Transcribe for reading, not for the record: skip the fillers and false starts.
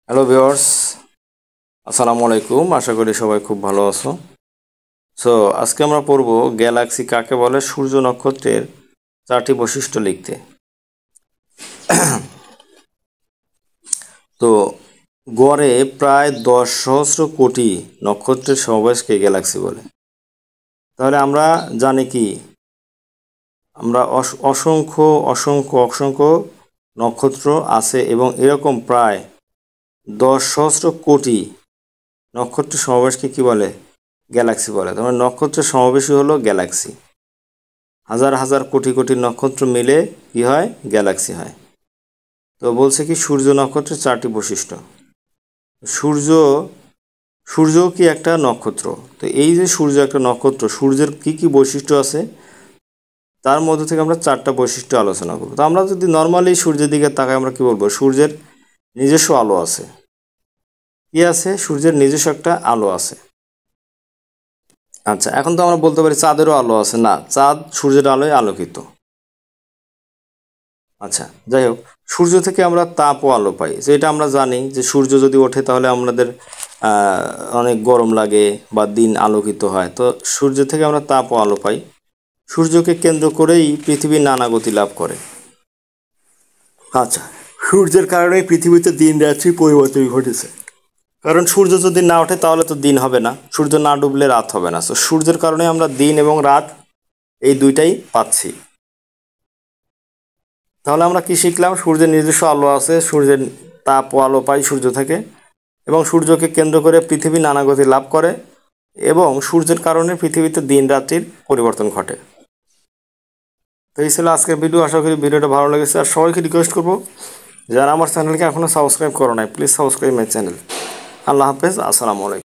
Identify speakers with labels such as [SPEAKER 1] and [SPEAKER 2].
[SPEAKER 1] Hello viewers, আসসালামু আলাইকুম। আশা করি সবাই খুব ভালো আছো। সো আজকে আমরা পড়ব গ্যালাক্সি কাকে বলে, সূর্য নক্ষত্রের 4টি বৈশিষ্ট্য লিখতে। তো গড়ে প্রায় 10 সহস্র কোটি নক্ষত্রের সমাবেশকে গ্যালাক্সি বলে। তাহলে আমরা জানি কি, আমরা অসংখ্য অসংখ্য অসংখ্য নক্ষত্র আছে এবং এরকম প্রায় 10 সহস্র কোটি নক্ষত্রের সমাবেশকে কি বলে? গ্যালাক্সি বলে। তার মানে নক্ষত্রের সমাবেশই হলো গ্যালাক্সি। হাজার হাজার কোটি কোটি নক্ষত্র মিলে কি হয়? গ্যালাক্সি হয়। তো বলছে কি, সূর্য নক্ষত্রের 4টি বৈশিষ্ট্য। সূর্যও কি একটা নক্ষত্র। তো এই যে সূর্য একটা নক্ষত্র, সূর্যের কি কি বৈশিষ্ট্য আছে তার মধ্যে থেকে আমরা 4টা বৈশিষ্ট্য আলোচনা করব। তো আমরা যদি নর্মালি সূর্যের দিকে তাকাই, আমরা কি বলবো? সূর্যের নিজস্ব আলো আছে। কি আছে? সূর্যের নিজস্ব একটা আলো আছে। আচ্ছা, এখন তো আমরা বলতে পারি চাঁদেরও আলো আছে। না, চাঁদ সূর্যের আলোয় আলোকিত। আচ্ছা, যাই হোক, সূর্য থেকে আমরা তাপ ও আলো পাই। তো এটা আমরা জানি যে সূর্য যদি ওঠে তাহলে আমাদের অনেক গরম লাগে বা দিন আলোকিত হয়। তো সূর্য থেকে আমরা তাপ ও আলো পাই। সূর্যকে কেন্দ্র করেই পৃথিবী নানা গতি লাভ করে। আচ্ছা, সূর্যের কারণেই পৃথিবীতে দিন রাত্রি পরিবর্তন ঘটেছে। কারণ সূর্য যদি না ওঠে তাহলে তো দিন হবে না, সূর্য না ডুবলে রাত হবে না। তো সূর্যের কারণে আমরা দিন এবং রাত এই দুইটাই পাচ্ছি। তাহলে আমরা কি শিখলাম? সূর্যের নিজস্ব আলো আছে, সূর্যের তাপ ও আলো পাই সূর্য থেকে, এবং সূর্যকে কেন্দ্র করে পৃথিবী নানা গতি লাভ করে, এবং সূর্যের কারণে পৃথিবীতে দিন রাত্রির পরিবর্তন ঘটে। তো এই ছিল আজকের ভিডিও। আশা করি ভিডিওটা ভালো লেগেছে। আর সবাইকে রিকোয়েস্ট করবো, যারা আমার চ্যানেলকে এখনও সাবস্ক্রাইব করো নাই, প্লিজ সাবস্ক্রাইব মাই চ্যানেল। আল্লাহ হাফেজ, আসসালামু আলাইকুম।